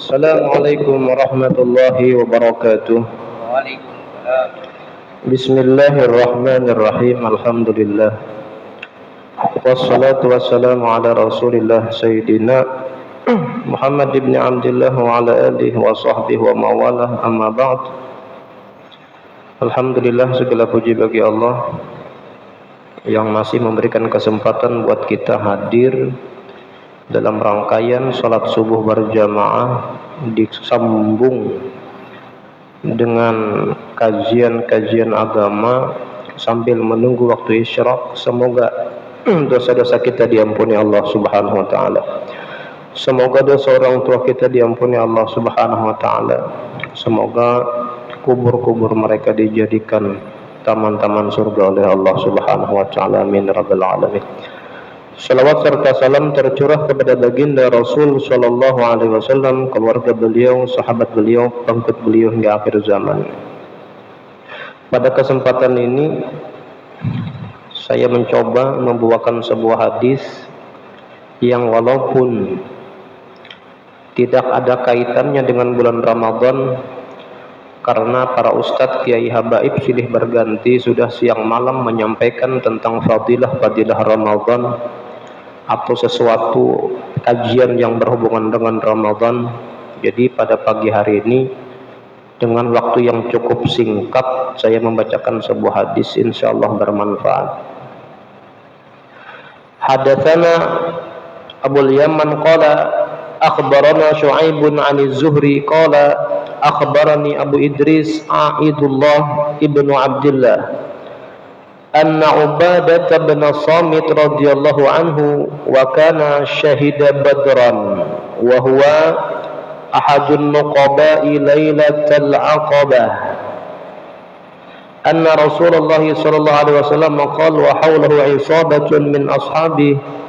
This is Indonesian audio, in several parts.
Assalamualaikum warahmatullahi wabarakatuh. Waalaikumsalam. Bismillahirrahmanirrahim. Alhamdulillah. Wassalatu wassalamu ala Rasulillah Sayyidina Muhammad ibn Abdullah wa ala alihi wa sahbihi wa mawalah, amma ba'd. Alhamdulillah, segala puji bagi Allah yang masih memberikan kesempatan buat kita hadir dalam rangkaian salat subuh berjamaah, disambung dengan kajian-kajian agama sambil menunggu waktu isyraq. Semoga dosa-dosa kita diampuni Allah Subhanahu wa taala. Semoga dosa orang tua kita diampuni Allah Subhanahu wa taala. Semoga kubur-kubur mereka dijadikan taman-taman surga oleh Allah Subhanahu wa taala. Amin rabbal alamin. Salawat serta salam tercurah kepada baginda Rasul sallallahu alaihi wasallam, keluarga beliau, sahabat beliau, pengikut beliau hingga akhir zaman. Pada kesempatan ini saya mencoba membawakan sebuah hadis yang walaupun tidak ada kaitannya dengan bulan Ramadan, karena para ustadz kiai habaib silih berganti sudah siang malam menyampaikan tentang fadilah-fadilah Ramadan atau sesuatu kajian yang berhubungan dengan Ramadan. Jadi pada pagi hari ini dengan waktu yang cukup singkat saya membacakan sebuah hadis, insyaallah bermanfaat. Hadatsana Abul Yaman qala akhbarana Syu'aibun 'ani Zuhri qala akhbarani Abu Idris Aidullah ibnu Abdullah anna Ubadah bin Samit radhiyallahu anhu wa kana syahida Badran wa huwa ahadun nuqaba'i lailatal aqabah anna Rasulullah sallallahu alaihi wasallam qala wa hawlahu isabatun min ashabihi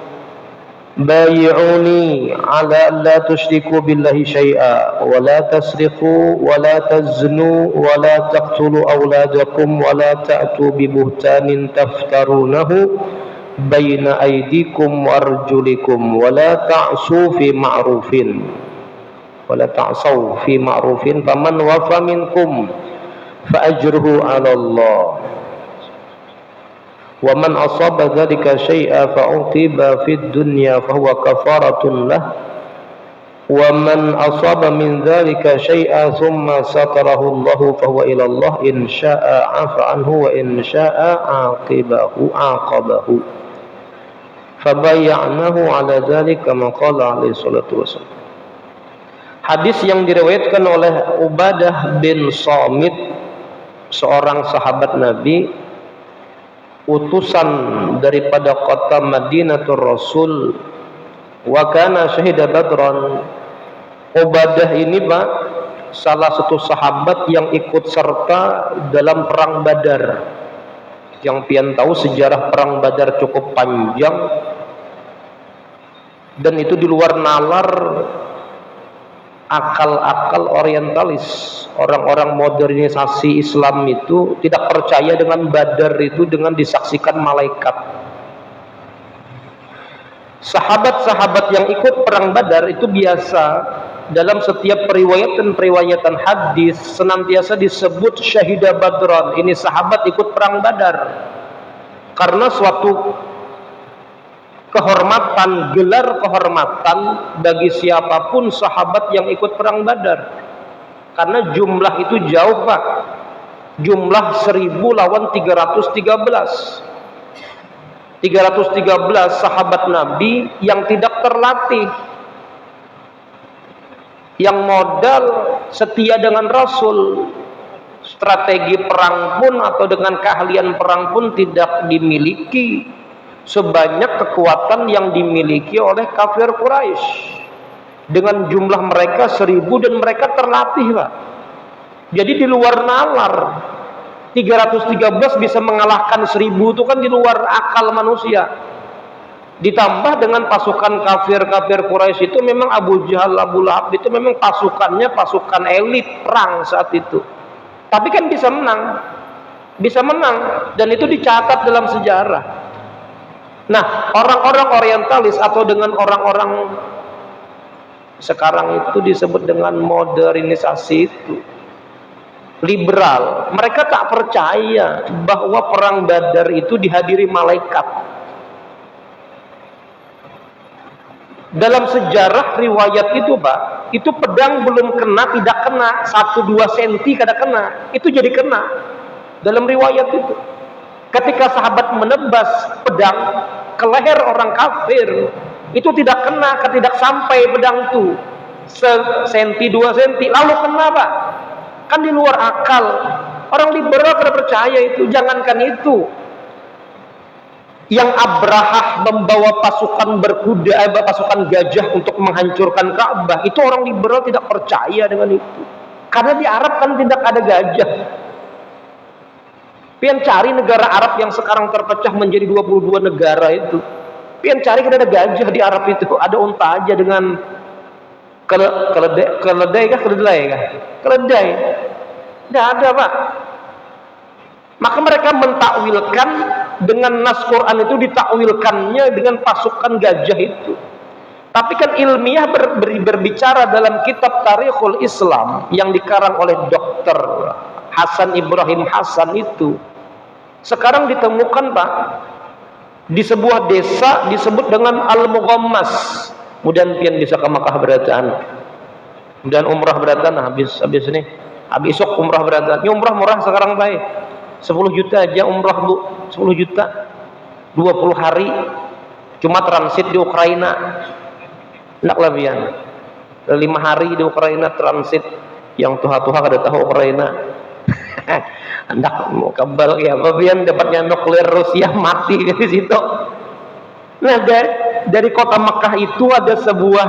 بايعوني على لا تشركوا بالله شيئا ولا تسرقوا ولا تزنوا ولا تقتلوا أولادكم ولا تأتوا ببهتان تفترونه بين أيديكم وأرجلكم ولا تعصوا في معروف فمن وفى منكم فأجره على الله ومن أصاب ذلك شيئا فعوقب في الدنيا فهو كفارة له ومن أصاب من ذلك شيئا ثم ستره الله فهو إلى الله إن شاء عفى عنه وإن شاء عاقبه فبايعناه على ذلك كما قال عليه الصلاة والسلام. Hadis yang diriwayatkan oleh Ubadah bin Samit, seorang sahabat Nabi, utusan daripada kota Madinatul Rasul, wa kana syahida Badran. Ubadah ini Pak salah satu sahabat yang ikut serta dalam perang Badar. Yang pian tahu sejarah perang Badar cukup panjang, dan itu di luar nalar akal-akal orientalis. Orang-orang modernisasi Islam itu tidak percaya dengan Badar itu dengan disaksikan malaikat. Sahabat-sahabat yang ikut perang Badar itu biasa dalam setiap periwayatan hadis senantiasa disebut syahida Badran. Ini sahabat ikut perang Badar karena suatu kehormatan, gelar kehormatan bagi siapapun sahabat yang ikut perang Badar. Karena jumlah itu jauh Pak. Jumlah 1000 lawan 313. 313 sahabat Nabi yang tidak terlatih, yang modal setia dengan Rasul. Strategi perang pun atau dengan keahlian perang pun tidak dimiliki sebanyak kekuatan yang dimiliki oleh kafir Quraisy. Dengan jumlah mereka 1000 dan mereka terlatih Pak. Jadi di luar nalar. 313 bisa mengalahkan 1000 itu kan di luar akal manusia. Ditambah dengan pasukan kafir Quraisy itu memang Abu Jahal, Abu Lahab itu memang pasukannya pasukan elit perang saat itu. Tapi kan bisa menang dan itu dicatat dalam sejarah. Nah, orang-orang orientalis atau dengan orang-orang Sekarang itu disebut dengan modernisasi itu. Liberal. Mereka tak percaya bahwa perang Badar itu dihadiri malaikat. Dalam sejarah riwayat itu, Pak, itu pedang belum kena, tidak kena, 1-2 senti kada kena, itu jadi kena. Dalam riwayat itu, ketika sahabat menebas pedang ke leher orang kafir, itu tidak kena, tidak sampai pedang itu senti 2 senti, lalu kena, Pak. Kan di luar akal. Orang liberal kada percaya itu. Jangankan itu, yang Abrahah membawa pasukan berkuda, pasukan gajah untuk menghancurkan Ka'bah, itu orang liberal tidak percaya dengan itu. Karena di Arab kan tidak ada gajah. Pian cari negara Arab yang sekarang terpecah menjadi 22 negara itu. Pian cari kan ada gajah di Arab itu, ada unta aja dengan keledai. Tidak ada, Pak. Maka mereka mentakwilkan dengan nas Quran itu, ditakwilkannya dengan pasukan gajah itu. Tapi kan ilmiah berbicara dalam kitab Tarikhul Islam yang dikarang oleh Dr. Hasan Ibrahim Hasan itu, sekarang ditemukan, Pak, di sebuah desa disebut dengan Al-Mughammas. Kemudian pian bisa ke Makkah beratan, dan umrah beratan, habis ini, habis esok umrah beratan. Ini umrah murah sekarang, baik, 10 juta aja umrah, Bu. 10 juta 20 hari, cuma transit di Ukraina. Enak lebihan 5 hari di Ukraina transit, yang tuha-tuha kada tahu Ukraina. Hendak mau kabel ya, bagian dapatnya nuklir Rusia, mati di situ. Nah, dari kota Makkah itu ada sebuah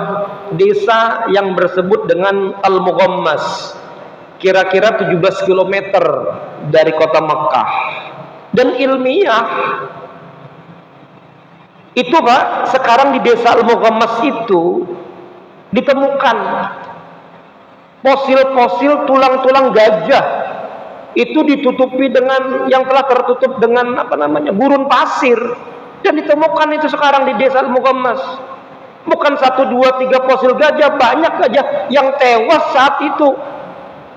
desa yang bersebut dengan Al-Mughammas, kira-kira 17 km dari kota Makkah. Dan ilmiah itu, Pak, sekarang di desa Al-Mughammas itu ditemukan fosil-fosil tulang-tulang gajah. Itu ditutupi dengan, yang telah tertutup dengan gurun pasir, dan ditemukan itu sekarang di desa Al-Mughammas. Bukan 1, 2, 3 fosil gajah, banyak gajah yang tewas saat itu.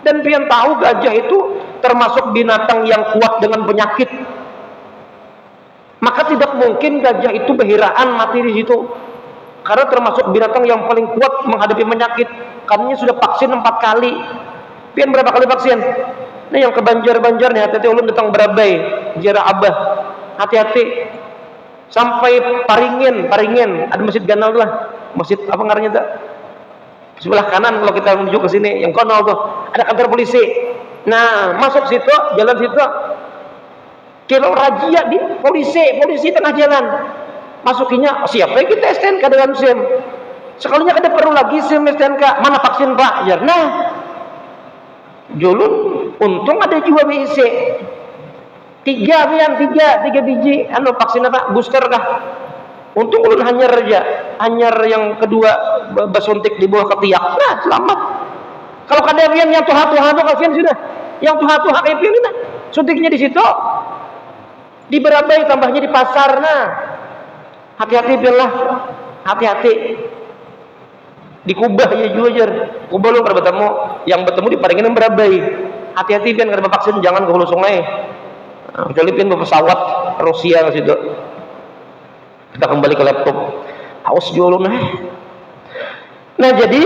Dan pian tahu gajah itu termasuk binatang yang kuat dengan penyakit. Maka tidak mungkin gajah itu behiraan mati di situ, karena termasuk binatang yang paling kuat menghadapi penyakit. Kami sudah vaksin 4 kali. Pian berapa kali vaksin? Nah, yang ke Banjar nih, hati-hati ulun datang Berabai, Jara Abah, hati-hati. Sampai Paringin, ada masjid Ganal lah, masjid apa ngarannya tak? Sebelah kanan kalau kita menuju ke sini, yang kono tuh ada kantor polisi. Nah, masuk situ, jalan situ, kilo razia di polisi tengah jalan. Masukinya, siapa yang kita STNK dengan SIM? Sekalinya kada perlu lagi SIM STNK, mana vaksin, Pak? Ya, nah, julun untung ada juga BIC 3 biji vaksin apa, booster kah? Untung ulun hanyar yang kedua basuntik di bawah ketiak. Nah, selamat. Kalau kada pian yang tuha-tuha itu kasihan sudah. Yang tuha-tuha kayak pian kita suntiknya di situ, di Berabai, tambahnya di pasar. Nah, hati-hati pian lah, hati-hati. Di Kubah ya juga jar. Kubah lu kada bertemu, yang bertemu di Paringin Berabai. Hati-hati pian kada vaksin, jangan ke hulu sungai. Kecuali pian pesawat Rusia ke situ. Kita kembali ke laptop. Haus jolon. Nah, jadi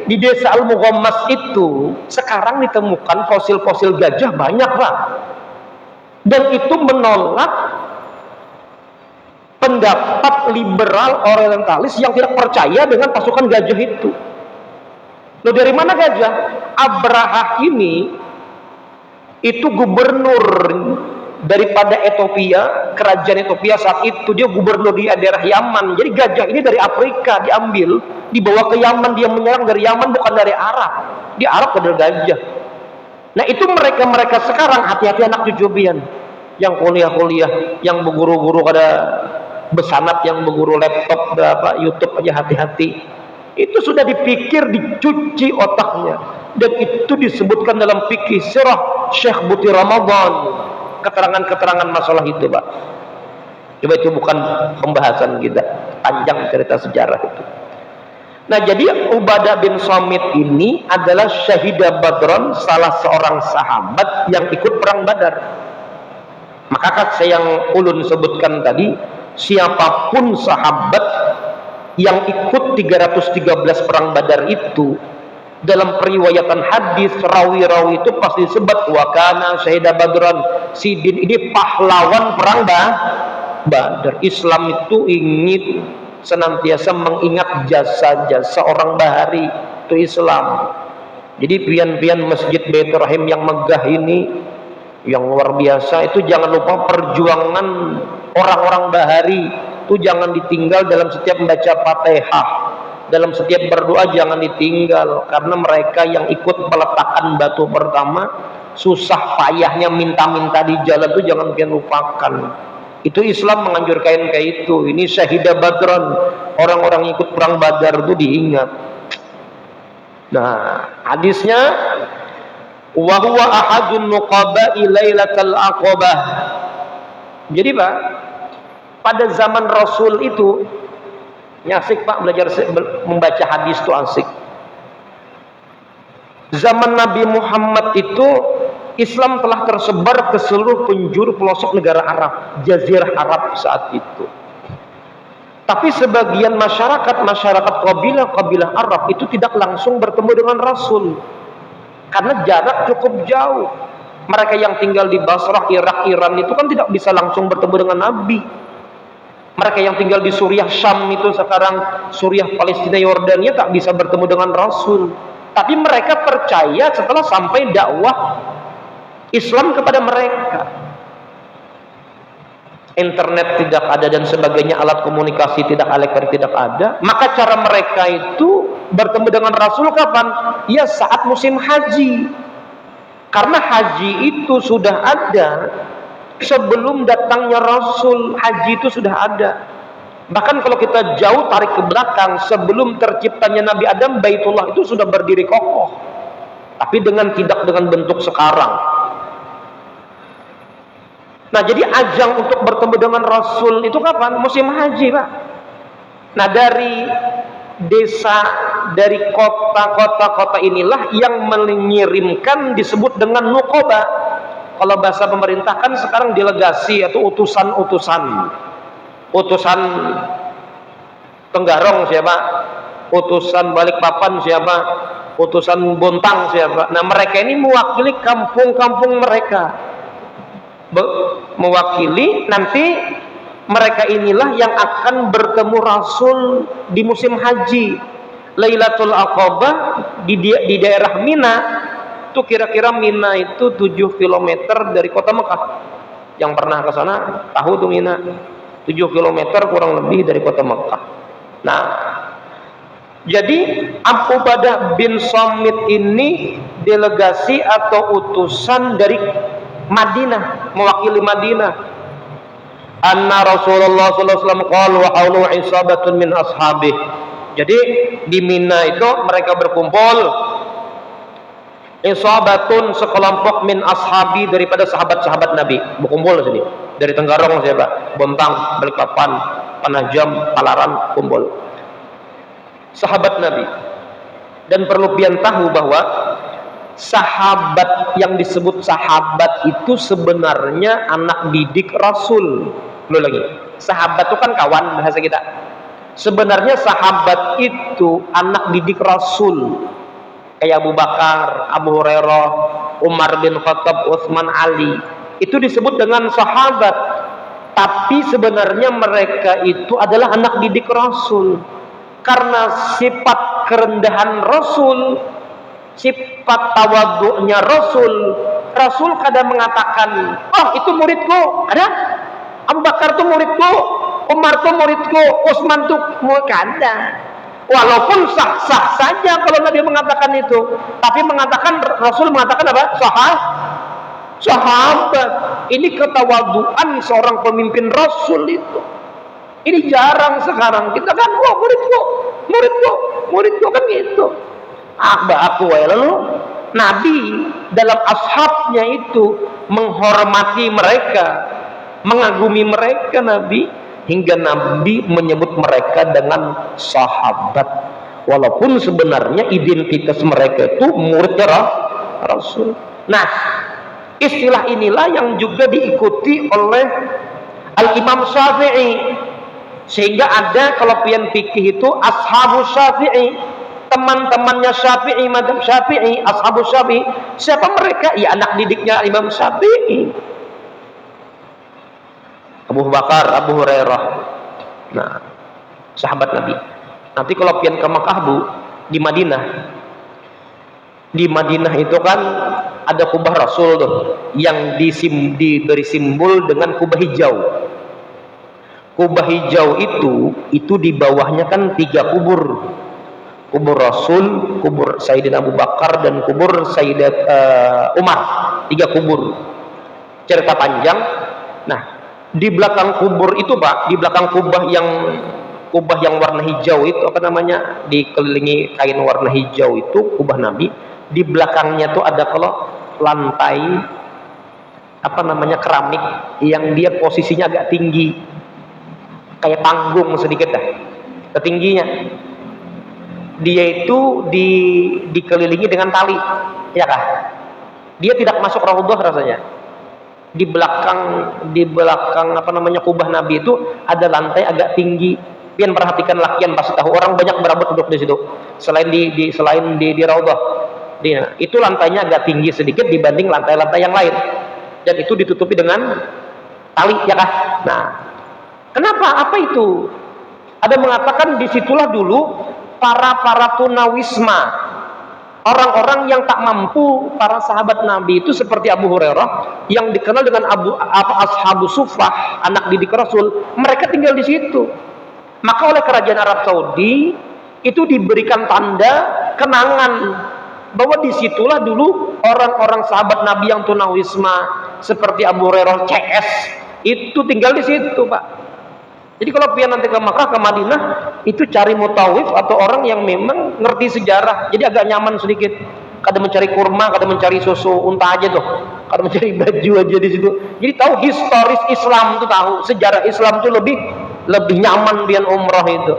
di desa Al-Mughammas itu sekarang ditemukan fosil-fosil gajah banyak, Pak. Dan itu menolak pendapat liberal orientalis yang tidak percaya dengan pasukan gajah itu. Loh, dari mana gajah? Abrahah ini itu gubernur daripada Ethiopia, kerajaan Ethiopia saat itu, dia gubernur di daerah Yaman. Jadi gajah ini dari Afrika diambil, dibawa ke Yaman, dia menyerang dari Yaman, bukan dari Arab. Di Arab ada gajah. Nah, itu mereka sekarang, hati-hati anak cucu pian yang kuliah, yang berguru-guru kada besanat, yang berguru laptop berapa YouTube aja, hati-hati. Itu sudah dipikir, dicuci otaknya, dan itu disebutkan dalam fikih sirah Syekh Buti Ramadan, keterangan-keterangan masalah itu, Pak. Coba, itu bukan pembahasan kita, panjang cerita sejarah itu. Nah, jadi Ubadah bin Samit ini adalah syahida Badron, salah seorang sahabat yang ikut perang Badar. Maka saya yang ulun sebutkan tadi, siapapun sahabat yang ikut 313 perang Badar itu, dalam periwayatan hadis rawi-rawi itu pasti disebut wakana syahida Badron, si Din ini pahlawan perang Badar. Islam itu ingin senantiasa mengingat jasa-jasa orang bahari, itu Islam. Jadi pian-pian Masjid Baitur Rahim yang megah ini, yang luar biasa itu, jangan lupa perjuangan orang-orang bahari itu jangan ditinggal dalam setiap membaca Fatihah, dalam setiap berdoa jangan ditinggal, karena mereka yang ikut peletakan batu pertama, susah payahnya minta-minta di jalan itu jangan kalian lupakan. Itu Islam menganjurkan kayak itu. Ini syahidah Badron, orang-orang ikut perang Badar itu diingat. Nah, hadisnya wa huwa ahadun nuqaba'i lailatal aqabah. Jadi Pak, pada zaman Rasul itu asik Pak, belajar membaca hadis itu asik. Zaman Nabi Muhammad itu Islam telah tersebar ke seluruh penjuru pelosok negara Arab, Jazirah Arab saat itu. Tapi sebagian masyarakat kabilah Arab itu tidak langsung bertemu dengan Rasul, karena jarak cukup jauh. Mereka yang tinggal di Basrah, Irak, Iran itu kan tidak bisa langsung bertemu dengan Nabi. Mereka yang tinggal di Suriah, Syam itu sekarang, Suriah, Palestina, Yordania tak bisa bertemu dengan Rasul. Tapi mereka percaya setelah sampai dakwah Islam kepada mereka. Internet tidak ada dan sebagainya, alat komunikasi tidak ada. Maka cara mereka itu bertemu dengan Rasul kapan? Ya saat musim haji. Karena haji itu sudah ada sebelum datangnya Rasul. Haji itu sudah ada. Bahkan kalau kita jauh tarik ke belakang, sebelum terciptanya Nabi Adam, Baitullah itu sudah berdiri kokoh. Tapi tidak dengan bentuk sekarang. Nah, jadi ajang untuk bertemu dengan Rasul itu kapan? Musim haji, Pak. Nah, dari desa, dari kota inilah yang mengirimkan disebut dengan nuqaba. Kalau bahasa pemerintah kan sekarang delegasi atau utusan Tenggarong siapa? Utusan Balikpapan siapa? Utusan Bontang siapa? Nah, mereka ini mewakili kampung-kampung mereka. Mewakili, nanti mereka inilah yang akan bertemu Rasul di musim haji. Lailatul Aqabah di daerah Mina. Itu kira-kira Mina itu 7 km dari kota Mekah. Yang pernah ke sana tahu tuh Mina. 7 km kurang lebih dari kota Mekah. Nah, jadi Ubadah bin Samit ini delegasi atau utusan dari Madinah, mewakili Madinah. Anna Rasulullah sallallahu alaihi wasallam qala wa hawlu isabatun min ashabih. Jadi di Mina itu mereka berkumpul, isabatun sekelompok min ashabi daripada sahabat-sahabat Nabi berkumpul di sini. Dari Tenggarong siapa? Bontang, Balikpapan, Penajam, Palaran kumpul. Sahabat Nabi. Dan perlu pian tahu bahwa sahabat yang disebut sahabat itu sebenarnya anak didik Rasul. Lu lagi, sahabat itu kan kawan bahasa kita. Sebenarnya sahabat itu anak didik Rasul. Kayak Abu Bakar, Abu Hurairah, Umar bin Khattab, Utsman, Ali. Itu disebut dengan sahabat. Tapi sebenarnya mereka itu adalah anak didik Rasul. Karena sifat kerendahan Rasul, sifat tawadhu'nya Rasul kadang mengatakan, "Oh, itu muridku." Ada? Abu Bakar itu muridku, Umar itu muridku, Utsman itu muridku. Walaupun sah-sah saja kalau Nabi mengatakan itu, tapi Rasul mengatakan apa? Sahabat. Ini ketawadhu'an seorang pemimpin Rasul itu. Ini jarang sekarang. Kita kan, "Wah, muridku kan gitu." Aku lalu Nabi dalam ashabnya itu menghormati mereka, mengagumi mereka. Nabi hingga Nabi menyebut mereka dengan sahabat. walaupun sebenarnya identitas mereka itu muridnya Rasul. Nah, istilah inilah yang juga diikuti oleh Al-Imam Syafi'i, sehingga ada kalau pian fikih itu ashabu Syafi'i, teman-temannya Syafi'i, madzhab Syafi'i, ashabu Syafi'i. Siapa mereka? Ya anak didiknya Imam Syafi'i, Abu Bakar, Abu Hurairah. Nah, sahabat Nabi. Nanti kalau pian ke Makkah Bu, di Madinah itu kan ada kubah Rasul tuh yang diberi simbol dengan kubah hijau. Kubah hijau itu di bawahnya kan 3 kubur. Kubur Rasul, kubur Sayyidina Abu Bakar, dan kubur Sayyidat Umar. 3 kubur. Cerita panjang. Nah, di belakang kubur itu Pak, di belakang kubah yang warna hijau itu, apa namanya, dikelilingi kain warna hijau itu kubah Nabi. Di belakangnya tuh ada kalau lantai apa namanya keramik yang dia posisinya agak tinggi, kayak panggung sedikit dah ketingginya. Dia itu dikelilingi dengan tali, ya kah? Dia tidak masuk raudhah rasanya. Di belakang apa namanya kubah Nabi itu ada lantai agak tinggi. Pian perhatikan lakian pasti tahu, orang banyak berebut duduk di situ. Selain di raudhah, itu lantainya agak tinggi sedikit dibanding lantai-lantai yang lain. Dan itu ditutupi dengan tali, ya kah? Nah, kenapa? Apa itu? Ada mengatakan disitulah dulu para tunawisma, orang-orang yang tak mampu, para sahabat Nabi itu seperti Abu Hurairah yang dikenal dengan ashabu sufah, anak didik Rasul, mereka tinggal di situ. Maka oleh kerajaan Arab Saudi itu diberikan tanda kenangan bahwa disitulah dulu orang-orang sahabat Nabi yang tunawisma seperti Abu Hurairah CS itu tinggal di situ Pak. Jadi kalau pian nanti ke Makkah, ke Madinah, itu cari mutawif atau orang yang memang ngerti sejarah, jadi agak nyaman sedikit. Kadang mencari kurma, kadang mencari susu unta aja tuh, kadang mencari baju aja di situ. Jadi tahu historis Islam tuh, tahu sejarah Islam tuh lebih nyaman pian umroh itu.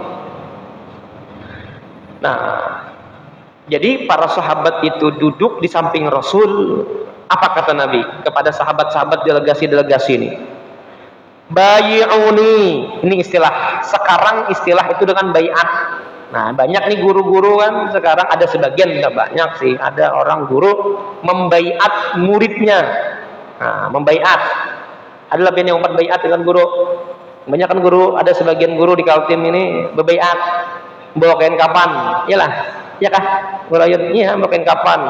Nah, jadi para sahabat itu duduk di samping Rasul. Apa kata Nabi kepada sahabat-sahabat delegasi-delegasi ini? Bayi'uni, ini istilah sekarang, istilah itu dengan bai'at. Nah, banyak nih guru-guru kan sekarang, ada sebagian, enggak banyak sih, ada orang guru membai'at muridnya. Nah, membai'at. Ada lebih yang umat bai'at dengan guru. Banyak kan guru, ada sebagian guru di Kaltim ini berbai'at, bawa kain kapan, iyalah, ya kah? Gurayun, iya, bawa kain kapan,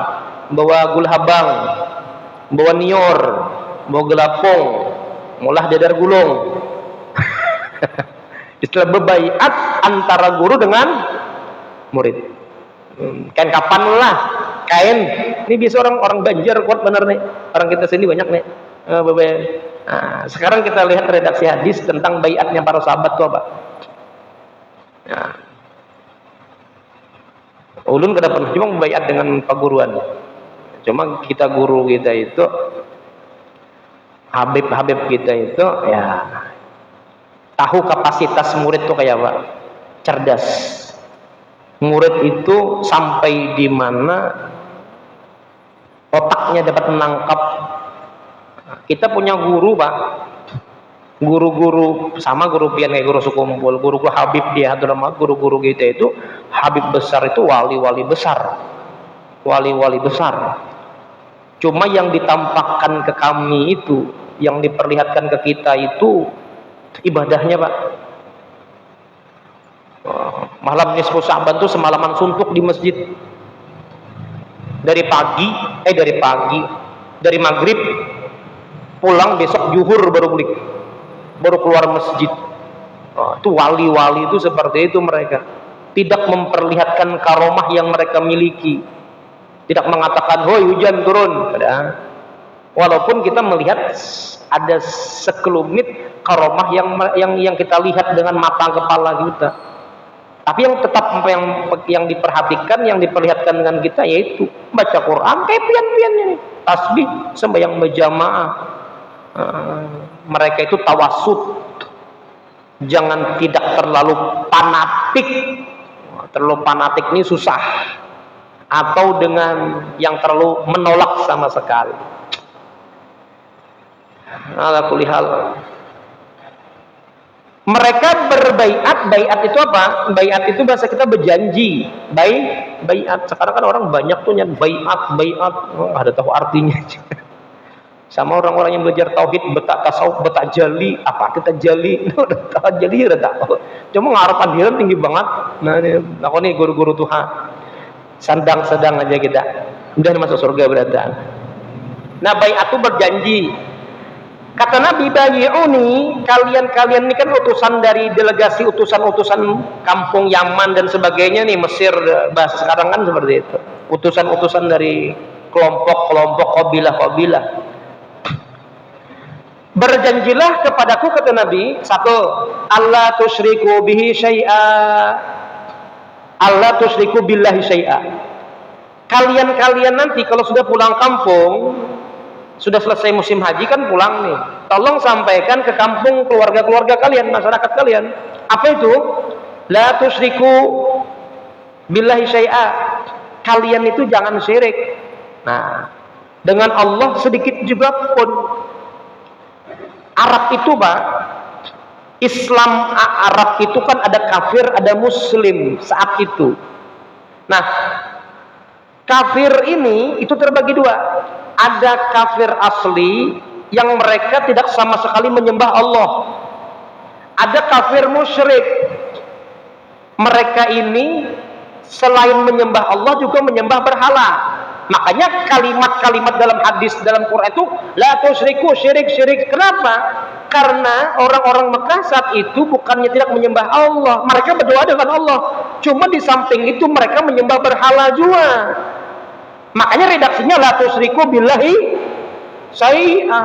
bawa gulhabang, bawa nior, bawa gelapung, mulah dadar gulung. Istilah bebaiat antara guru dengan murid. Kain kapan lah, kain. Ini biasa orang Banjar kuat bener nih. Orang kita sini banyak nih. Nah, sekarang kita lihat redaksi hadis tentang baiatnya para sahabat tuh apa. Nah, ulun kada pernah cuma baiat dengan paguruan. Cuma kita guru kita itu, Habib kita itu ya tahu kapasitas murid tuh kayak apa, cerdas. Murid itu sampai di mana otaknya dapat menangkap. Kita punya guru Pak, guru-guru sama guru pian kayak guru sukumpul, guru-guru Habib dia atau nama guru-guru kita itu Habib besar itu wali-wali besar, wali-wali besar. Cuma yang ditampakkan ke kami itu, yang diperlihatkan ke kita itu ibadahnya Pak. Malam nisfu Sya'ban tuh semalaman suntuk di masjid. Dari maghrib pulang, besok zuhur baru keluar masjid. Itu wali-wali itu seperti itu mereka. Tidak memperlihatkan karomah yang mereka miliki. Tidak mengatakan, "Hoi hujan turun." Walaupun kita melihat ada sekelumit karomah yang kita lihat dengan mata kepala kita. Tapi yang tetap yang diperhatikan, yang diperlihatkan dengan kita yaitu baca Quran kayak pian-pian ini, tasbih, sembahyang berjamaah. Mereka itu tawassut. Jangan tidak terlalu fanatik. terlalu fanatik ini susah, atau dengan yang terlalu menolak sama sekali. Ala kulli hal, mereka berbaiat. Baiat itu apa? Baiat itu bahasa kita berjanji. Baiat. Sekarang kan orang banyak tuh yang baiat. Oh, ada tahu artinya. Sama orang-orang yang belajar tauhid, betak tasawuf, betak jali. Apa kita jali? Betak jali udah tahu. Cuma ngarapan dia tinggi banget. Nah, aku nih guru-guru Tuhan. Sedang aja kita. Udah masuk surga berarti. Nah, baiat itu berjanji. Kata Nabi, bayi'uni, kalian ini kan utusan dari delegasi, utusan-utusan kampung Yaman dan sebagainya nih, Mesir, bahasa sekarang kan seperti itu. Utusan-utusan dari kelompok-kelompok, kabilah-kabilah. Berjanjilah kepadaku, kata Nabi, satu, Allah tusyriku bihi syai'a, Allah tusyriku billahi syai'a. Kalian nanti kalau sudah pulang kampung, sudah selesai musim haji kan pulang nih, tolong sampaikan ke kampung keluarga-keluarga kalian, masyarakat kalian, apa itu? La tusyriku billahi syai'a, kalian itu jangan syirik. Nah, dengan Allah sedikit juga pun. Arab itu Pak, Islam Arab itu kan ada kafir, ada muslim saat itu. Nah, kafir ini itu terbagi dua. Ada kafir asli yang mereka tidak sama sekali menyembah Allah. Ada kafir musyrik. Mereka ini selain menyembah Allah juga menyembah berhala. Makanya kalimat-kalimat dalam hadis dalam Quran itu la tusyriku, syirik. Kenapa? Karena orang-orang Mekah saat itu bukannya tidak menyembah Allah, mereka berdoa dengan Allah. Cuma di samping itu mereka menyembah berhala juga. Makanya redaksinya la tusyriku billahi syai'a.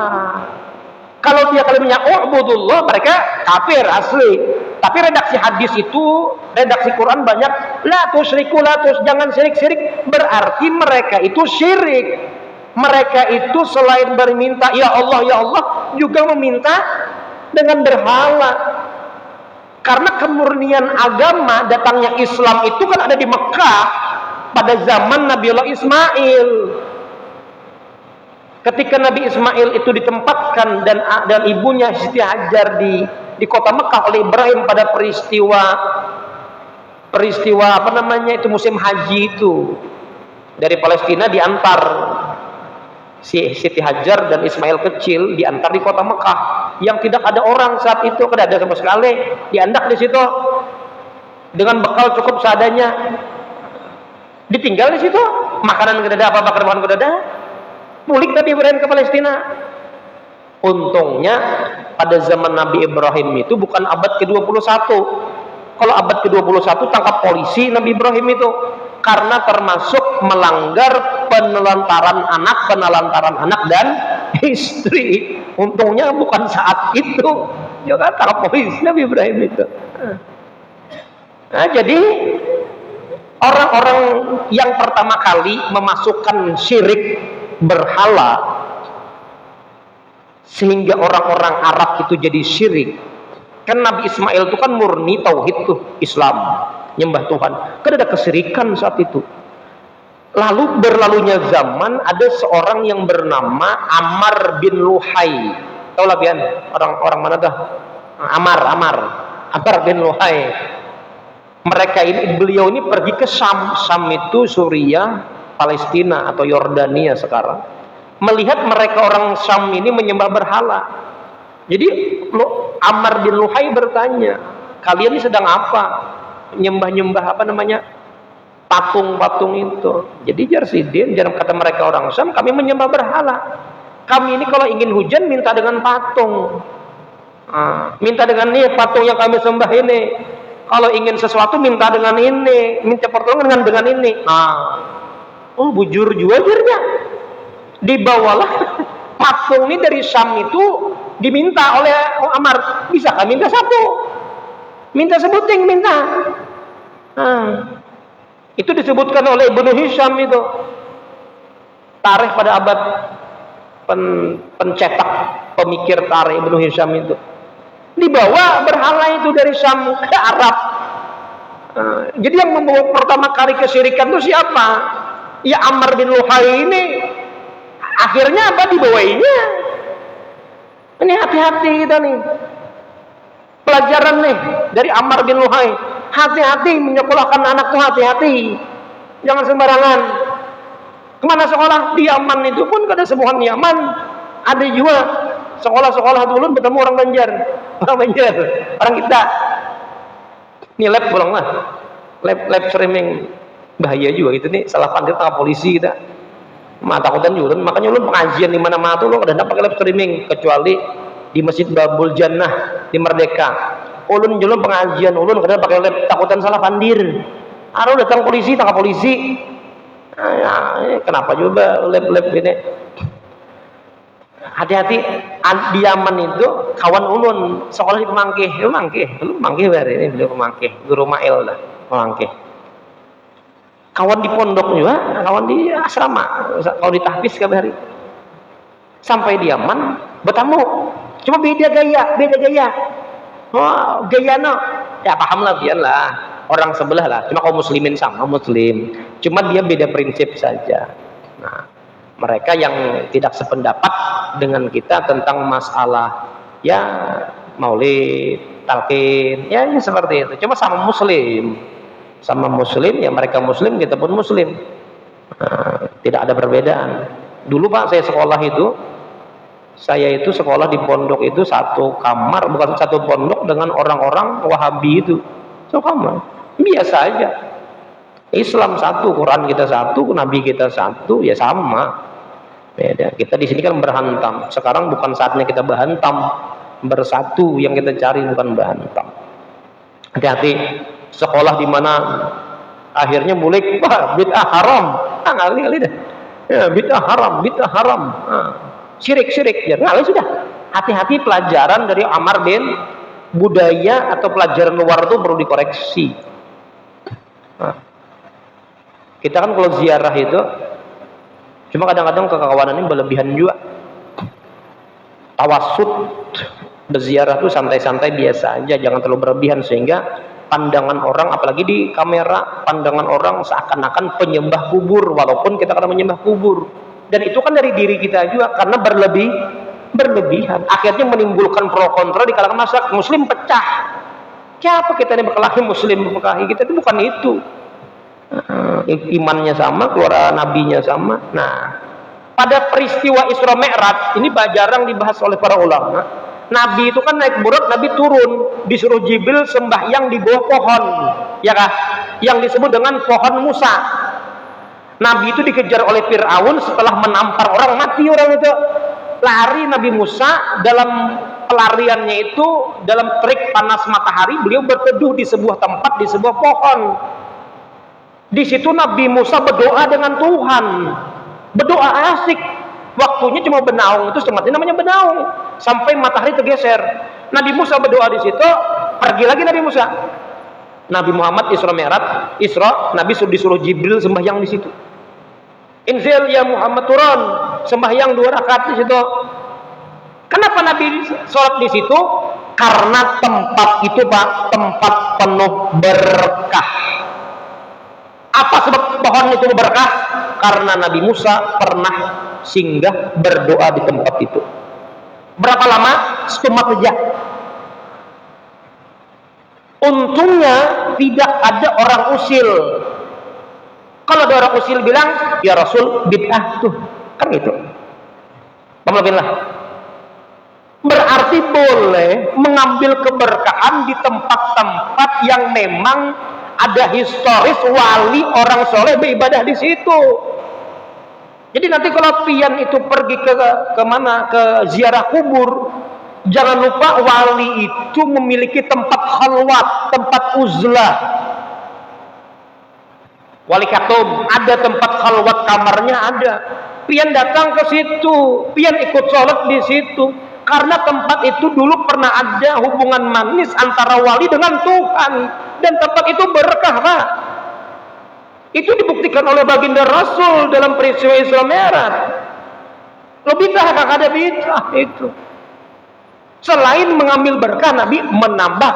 Kalau dia kalimatnya ubudullah, mereka kafir asli. Tapi redaksi hadis itu, redaksi Quran banyak la tusyriku, jangan syirik. Berarti mereka itu syirik. Mereka itu selain berminta ya Allah juga meminta dengan berhala. Karena kemurnian agama datangnya Islam itu kan ada di Mekah pada zaman Nabiullah Ismail. Ketika Nabi Ismail itu ditempatkan dan ibunya Siti Hajar di kota Mekah oleh Ibrahim pada peristiwa apa namanya itu musim haji itu, dari Palestina diantar si Siti Hajar dan Ismail kecil diantar di kota Mekah yang tidak ada orang saat itu, tidak ada sama sekali, diandak di situ dengan bekal cukup seadanya, ditinggal di situ, makanan tidak ada, apa bakar makanan tidak ada. Pulik Nabi Ibrahim ke Palestina. Untungnya pada zaman Nabi Ibrahim itu bukan abad ke-21. Kalau abad ke-21 tangkap polisi Nabi Ibrahim itu karena termasuk melanggar penelantaran anak dan istri. Untungnya bukan saat itu. Juga tangkap polisi Nabi Ibrahim itu. Nah, jadi orang-orang yang pertama kali memasukkan syirik berhala sehingga orang-orang Arab itu jadi syirik. Kan Nabi Ismail itu kan murni tauhid tuh, Islam, nyembah Tuhan. Kan ada kesyirikan saat itu. Lalu berlalunya zaman ada seorang yang bernama Ammar bin Luhai. Tahu lah pian orang mana dah? Ammar bin Luhai. Beliau ini pergi ke Syam itu Suriah, Palestina atau Yordania sekarang, melihat mereka orang Syam ini menyembah berhala. Jadi Ammar bin Luhai bertanya, kalian ini sedang apa? Nyembah apa namanya? Patung-patung itu. Jadi jarsidin, jangan kata mereka orang Syam, kami menyembah berhala. Kami ini kalau ingin hujan minta dengan patung. Minta dengan ini patung yang kami sembah ini. Kalau ingin sesuatu minta dengan ini, minta pertolongan dengan ini. Oh, bujur juga akhirnya. Dibawalah patung ini dari Syam itu, diminta oleh Ammar, bisa kan minta satu? Minta sebuting, minta. Itu disebutkan oleh Ibnu Hisham itu. Tarikh pada abad pencetak pemikir tarikh Ibnu Hisham itu. Dibawa berhala itu dari Syam ke Arab. Jadi yang membawa pertama kali kesyirikan itu siapa? Ya Ammar bin Luhai ini. Akhirnya apa dibawainya? Ini hati-hati kita nih. Pelajaran nih dari Ammar bin Luhai. Hati-hati menyekolahkan anak tuh, hati-hati. Jangan sembarangan. Kemana sekolah? Di Yaman itu pun ada sebuah Yaman. Ada juga sekolah-sekolah dulu bertemu orang Banjar. Orang kita. Ini lab pulang lah. Lab streaming bahaya juga gitu nih. Salah panggil tengah polisi kita. Takutan ulun, makanya ulun pengajian di mana-mana tuh lo kadang pakai live streaming, kecuali di Masjid Babul Jannah di Merdeka. Ulun pengajian ulun kadang pakai live, takutan salah pandir. Aduh datang polisi, tangkap polisi. Kenapa juga live ini? Hati-hati, di Yaman itu kawan ulun sekolah di Pemangkih, Pemangkih hari ini beliau Pemangkih, Guru Mail lah, Pemangkih. Kawan di pondok juga, kawan di asrama, kalau di tahfiz ke hari. Sampai di Yaman, bertemu. Cuma beda gaya. Oh, gaya no. Ya paham lah, biarlah. Orang sebelah lah. Cuma kaum muslimin sama muslim. Cuma dia beda prinsip saja. Nah, mereka yang tidak sependapat dengan kita tentang masalah ya maulid, talqin, ya seperti itu. Cuma sama muslim ya mereka muslim, kita pun muslim. Tidak ada perbedaan. Dulu Pak saya itu sekolah di pondok itu satu kamar, bukan satu pondok dengan orang-orang Wahabi itu satu kamar, biasa aja. Islam satu, Quran kita satu, Nabi kita satu, ya sama. Beda. Kita di sini kan berhantam. Sekarang bukan saatnya kita berhantam, bersatu yang kita cari, bukan berhantam. Hati-hati. Sekolah di mana akhirnya mulai bid'ah haram, kali dah. Ya, bid'ah haram. Syirik ya. Sudah. Hati-hati, pelajaran dari Ammar bin, budaya atau pelajaran luar itu perlu dikoreksi. Kita kan kalau ziarah itu, cuma kadang-kadang kekawanan ini berlebihan juga. Tawassut berziarah itu santai-santai biasa aja, jangan terlalu berlebihan sehingga pandangan orang, apalagi di kamera, pandangan orang seakan-akan penyembah kubur, walaupun kita kadang menyembah kubur. Dan itu kan dari diri kita juga, karena berlebihan. Akhirnya menimbulkan pro kontra di kalangan masyarakat. Muslim pecah. Siapa kita ini berkelahi muslim berkelahi? Kita itu bukan itu. Imannya sama, keluar nabinya sama. Nah, pada peristiwa Isra Mi'raj ini jarang dibahas oleh para ulama. Nabi itu kan naik buruk, Nabi turun, disuruh Jibril sembahyang di bawah pohon, ya kah? Yang disebut dengan pohon Musa. Nabi itu dikejar oleh Fir'aun setelah menampar orang, mati orang itu. Lari Nabi Musa, dalam pelariannya itu, dalam terik panas matahari, beliau berteduh di sebuah tempat, di sebuah pohon. Di situ Nabi Musa berdoa dengan Tuhan. Berdoa asik. Waktunya cuma benaung, itu tempatnya namanya benaung, sampai matahari tergeser. Nabi Musa berdoa di situ, pergi lagi Nabi Musa. Nabi Muhammad Isra Mi'raj, Nabi disuruh Jibril sembahyang di situ. Inzil ya Muhammad, turun sembahyang 2 rakaat di situ. Kenapa Nabi sholat di situ? Karena tempat itu Pak, tempat penuh berkah. Apa sebab pohon itu berkah? Karena Nabi Musa pernah singgah berdoa di tempat itu. Berapa lama? Setengah jam. Untungnya tidak ada orang usil. Kalau ada orang usil bilang, ya Rasul bid'ah tuh, kan gitu. Pemlebihan. Berarti boleh mengambil keberkahan di tempat-tempat yang memang ada historis wali orang soleh beribadah di situ. Jadi nanti kalau pian itu pergi ke mana, ke ziarah kubur, jangan lupa wali itu memiliki tempat khalwat, tempat uzlah. Wali Khatum ada tempat khalwat, kamarnya ada. Pian datang ke situ, pian ikut sholat di situ, karena tempat itu dulu pernah ada hubungan manis antara wali dengan Tuhan, dan tempat itu berkah Pak. Itu dibuktikan oleh baginda Rasul dalam peristiwa Isra Mi'raj. Lo bid'ah, kakak ada bid'ah itu. Selain mengambil berkah, Nabi menambah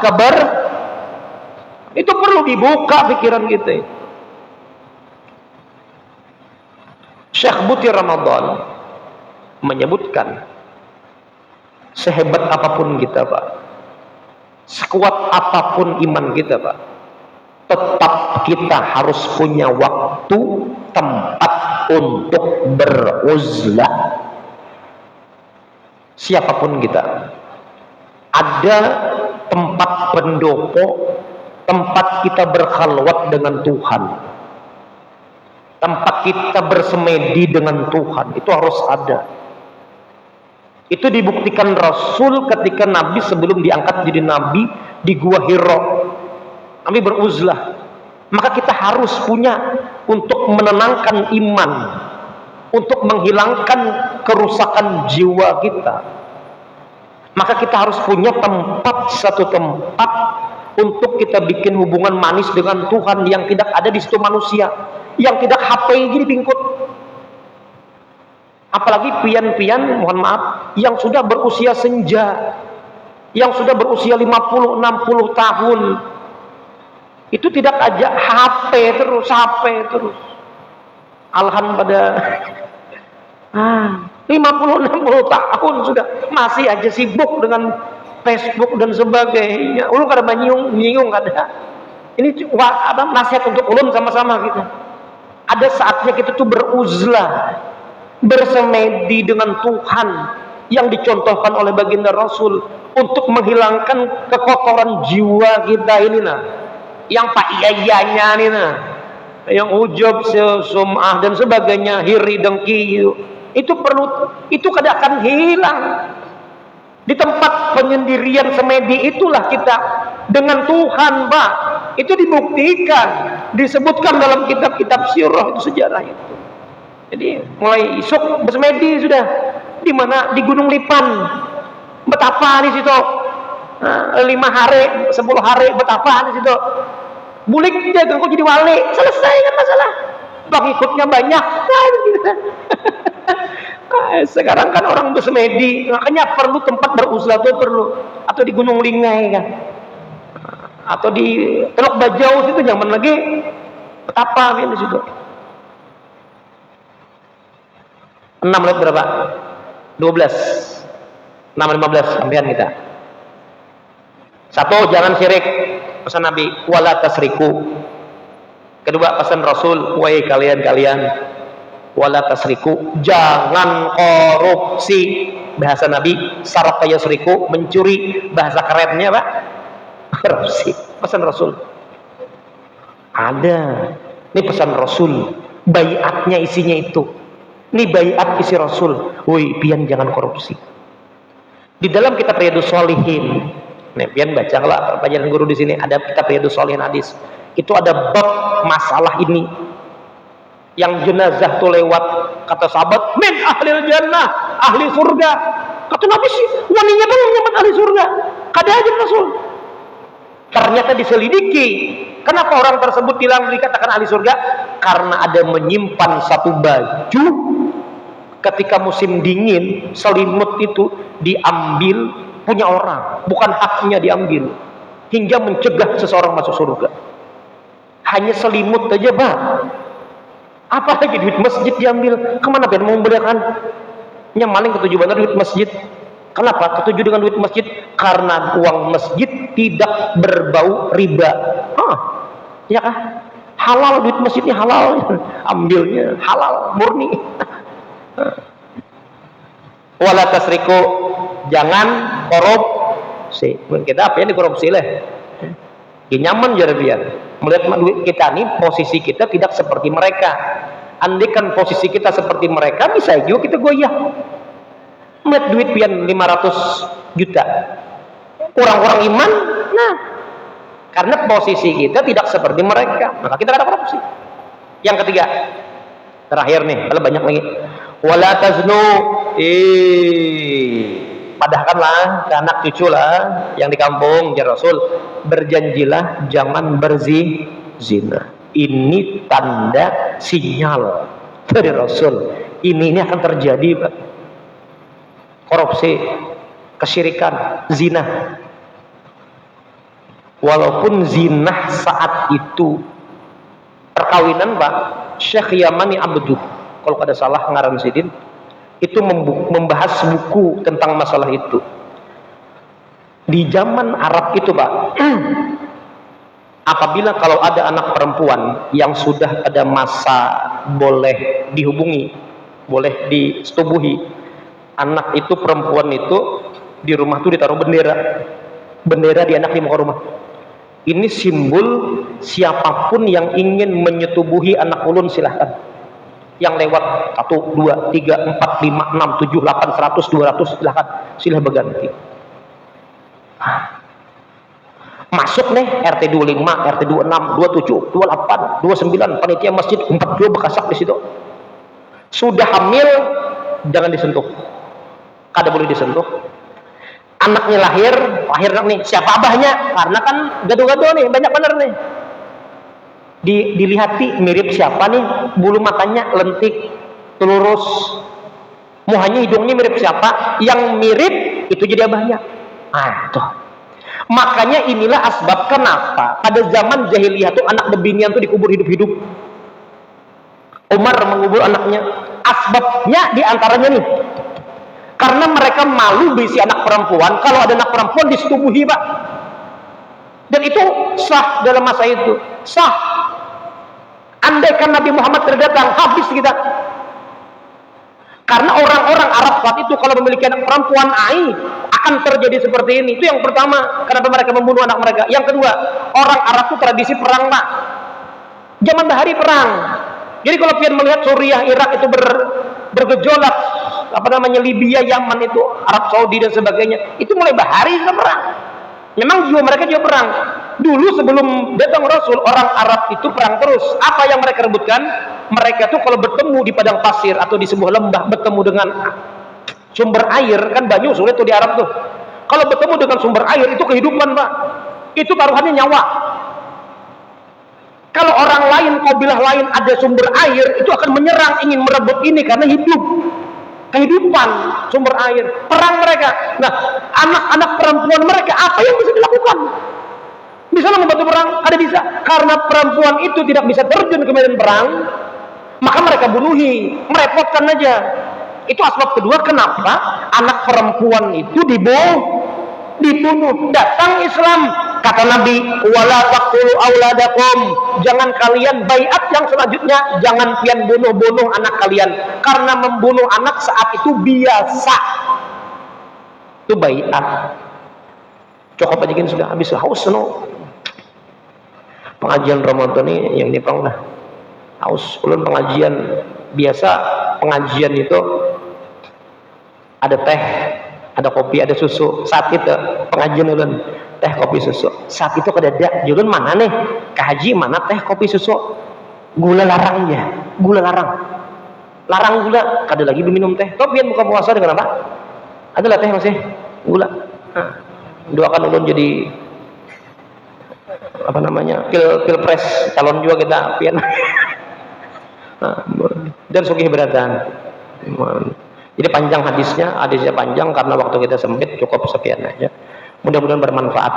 Itu perlu dibuka pikiran kita. Syekh Buti Ramadan menyebutkan, sehebat apapun kita Pak, sekuat apapun iman kita Pak, tetap kita harus punya waktu, tempat untuk beruzlah. Siapapun kita, ada tempat pendopo, tempat kita berkhalwat dengan Tuhan, tempat kita bersemedi dengan Tuhan, itu harus ada. Itu dibuktikan Rasul ketika Nabi sebelum diangkat jadi Nabi di Gua Hira, Nabi beruzlah. Maka kita harus punya untuk menenangkan iman, untuk menghilangkan kerusakan jiwa kita. Maka kita harus punya tempat, satu tempat untuk kita bikin hubungan manis dengan Tuhan yang tidak ada di situ manusia, yang tidak HP gini pingkut. Apalagi pian-pian, mohon maaf, yang sudah berusia senja, yang sudah berusia 50-60 tahun, itu tidak aja HP terus. Alhan pada 50-60 tahun sudah masih aja sibuk dengan Facebook dan sebagainya. Ulun kada menyinggung kada. Ini nasihat untuk ulun sama-sama kita. Ada saatnya kita tuh beruzlah, bersemedi dengan Tuhan yang dicontohkan oleh baginda Rasul untuk menghilangkan kekotoran jiwa kita ini yang pak iya-iyanya nih yang ujub, sum'ah dan sebagainya, hiri dengki itu perlu, itu kada akan hilang. Di tempat penyendirian semedi itulah kita dengan Tuhan Pak. Itu dibuktikan, disebutkan dalam kitab-kitab sirah itu, sejarah itu. Jadi mulai isuk bersemedi sudah di mana, di Gunung Lipan. Betapa di situ 5 hari, 10 hari betapa di situ. Bulik dia kok jadi wali, selesai kan masalah. Pengikutnya banyak. Sekarang kan orang bersemedi, makanya perlu tempat beruzlah tuh perlu. Atau di Gunung Lingai kan, atau di Teluk Bajau situ zaman lagi betapa di situ. 6 menit berapa? 12 6.15 sampean kita. 1, jangan syirik, pesan Nabi, wala tasriku. Kedua, pesan Rasul, wahai kalian wala tasriku, jangan korupsi. Bahasa Nabi, saraka yasriku, mencuri. Bahasa kerennya Pak, korupsi. Pesan Rasul ada. Ini pesan Rasul, baiatnya isinya itu. Ini baiat isi Rasul. Woi, pian jangan korupsi. Di dalam kitab Riyadhus Shalihin, nih pian bacalah pelajaran guru di sini, ada kitab Riyadhus Shalihin hadis. Itu ada bab masalah ini. Yang jenazah tuh lewat, kata sahabat, min ahlil jannah, ahli surga. Kata Nabi sih, waninya belum nyebut ahli surga. Kada aja Rasul. Ternyata diselidiki, kenapa orang tersebut dikatakan ahli surga? Karena ada menyimpan satu baju. Ketika musim dingin, selimut itu diambil punya orang, bukan haknya diambil, hingga mencegah seseorang masuk surga. Hanya selimut aja Pak. Apalagi duit masjid diambil. Kemana Ben mau memberikan? Maling ketujuh benar duit masjid. Kenapa ketujuh dengan duit masjid? Karena uang masjid tidak berbau riba. Ya kah? Halal, duit masjidnya halal. Ambilnya halal, murni. Wala tasriku, jangan korupsi. Kita apa yang dikorupsi lah? Nyaman jadi biar melihat duit kita nih, posisi kita tidak seperti mereka. Andaikan posisi kita seperti mereka, bisa juga kita goyah. Melihat duit pian 500 juta, orang-orang iman, karena posisi kita tidak seperti mereka, maka kita ada korupsi. Yang ketiga, terakhir nih, kalau banyak lagi, wala taznu, padahkanlah ke anak cucu lah yang di kampung, ya Rasul, berjanjilah jangan berzina. Ini tanda sinyal dari Rasul. Ini akan terjadi Pak. Korupsi, kesyirikan, zina. walaupun zinah saat itu perkawinan Pak Syekh Yamani Abduh, kalau ada salah ngaran sidin, itu membahas buku tentang masalah itu. Di zaman Arab itu Pak, apabila kalau ada anak perempuan yang sudah ada masa boleh dihubungi, boleh disetubuhi, anak itu perempuan itu di rumah tuh ditaruh bendera di anak di muka rumah. Ini simbol siapapun yang ingin menyetubuhi anak ulun silahkan. Yang lewat 1, 2, 3, 4, 5, 6, 7, 8, 100, 200 silahkan. Silah berganti. Masuk nih RT 25, RT 26, 27, 28, 29, panitia masjid 42 bekasak di situ. Sudah hamil jangan disentuh. Kada boleh disentuh. Anaknya lahir nih, siapa abahnya? Karena kan gaduh-gaduh nih, banyak bener nih. Dilihati mirip siapa nih, bulu matanya lentik, lurus, muhanya hidungnya mirip siapa, yang mirip itu jadi abahnya. Tuh. Makanya inilah asbab kenapa pada zaman jahiliyah tuh anak bebinian tuh dikubur hidup-hidup. Umar mengubur anaknya. Asbabnya diantaranya nih, karena mereka malu berisi anak perempuan. Kalau ada anak perempuan disetubuhi Pak, dan itu sah dalam masa itu, sah. Andaikan Nabi Muhammad terdatang, habis kita. Karena orang-orang Arab saat itu kalau memiliki anak perempuan akan terjadi seperti ini. Itu yang pertama, kenapa mereka membunuh anak mereka. Yang kedua, orang Arab itu tradisi perang Pak, zaman bahari perang. Jadi kalau pian melihat Suriah, Irak itu bergejolak, Libya, Yaman itu, Arab Saudi dan sebagainya, itu mulai bahari sudah perang. Memang jiwa mereka juga perang. Dulu sebelum datang Rasul, orang Arab itu perang terus. Apa yang mereka rebutkan? Mereka tuh kalau bertemu di padang pasir atau di sebuah lembah, bertemu dengan sumber air, kan banyak sulit tuh di Arab tuh. Kalau bertemu dengan sumber air itu kehidupan Pak. Itu taruhannya nyawa. Kalau orang lain, kabilah lain ada sumber air, itu akan menyerang, ingin merebut ini karena hidup. Kehidupan sumber air, perang mereka. Nah, anak-anak perempuan mereka apa yang bisa dilakukan? Bisa membantu perang? Ada bisa. Karena perempuan itu tidak bisa terjun ke medan perang, maka mereka bunuhi, merepotkan aja. Itu asbab kedua kenapa anak perempuan itu dibunuh. Datang Islam, kata Nabi, wala taqtulu auladakum, jangan kalian baiat yang selanjutnya, jangan pian bunuh anak kalian, karena membunuh anak saat itu biasa. Itu baiat. Cukup aja kan sudah habis haus no. Pengajian Ramadan ini yang dipang lah. Haus ulun pengajian biasa, pengajian itu ada teh, ada kopi, ada susu. Saat itu pengajian ulun teh, kopi, susu. Saat itu kedadak ulun mana nih? Kahaji mana teh, kopi, susu? Gula larang ya, gula larang. Larang gula, kada lagi minum teh. Tapi yang buka puasa dengan apa? Adalah teh masih gula. Doakan ulun jadi pilpres calon juga kita pian. Dan sugih beratan. Jadi panjang hadisnya panjang karena waktu kita sempit, cukup sekian aja. Mudah-mudahan bermanfaat.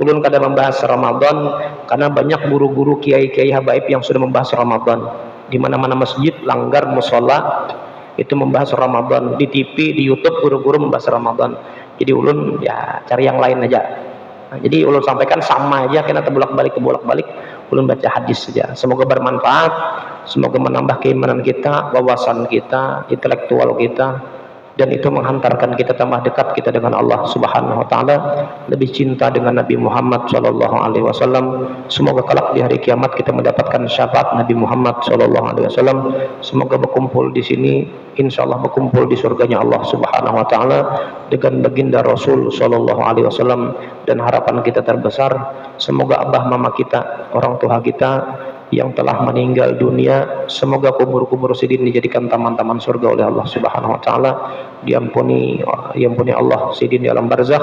Ulun kada membahas Ramadan karena banyak guru-guru kiai-kiai habaib yang sudah membahas Ramadan. Di mana-mana masjid, langgar, musola itu membahas Ramadan. Di TV, di YouTube guru-guru membahas Ramadan. Jadi ulun ya cari yang lain aja. Jadi ulun sampaikan sama aja, kena bolak-balik ulun baca hadis saja. Semoga bermanfaat, semoga menambah keimanan kita, wawasan kita, intelektual kita, dan itu menghantarkan kita tambah dekat kita dengan Allah Subhanahu wa taala, lebih cinta dengan Nabi Muhammad sallallahu alaihi wasallam. Semoga kelak di hari kiamat kita mendapatkan syafaat Nabi Muhammad sallallahu alaihi wasallam. Semoga berkumpul di sini, insyaallah berkumpul di surganya Allah Subhanahu wa taala dengan baginda Rasul sallallahu alaihi wasallam. Dan harapan kita terbesar, semoga abah mama kita, orang tua kita yang telah meninggal dunia, semoga kubur-kubur sidin dijadikan taman-taman surga oleh Allah Subhanahu wa taala. Diampuni Allah sidin di alam barzakh,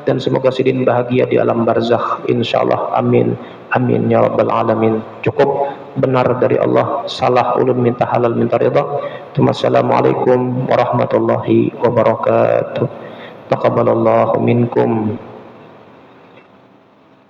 dan semoga sidin bahagia di alam barzakh insyaallah. Amin amin ya rabbal alamin. Cukup benar dari Allah, salah ulun minta halal minta ridha. Wassalamualaikum warahmatullahi wabarakatuh. Taqabbalallahu minkum.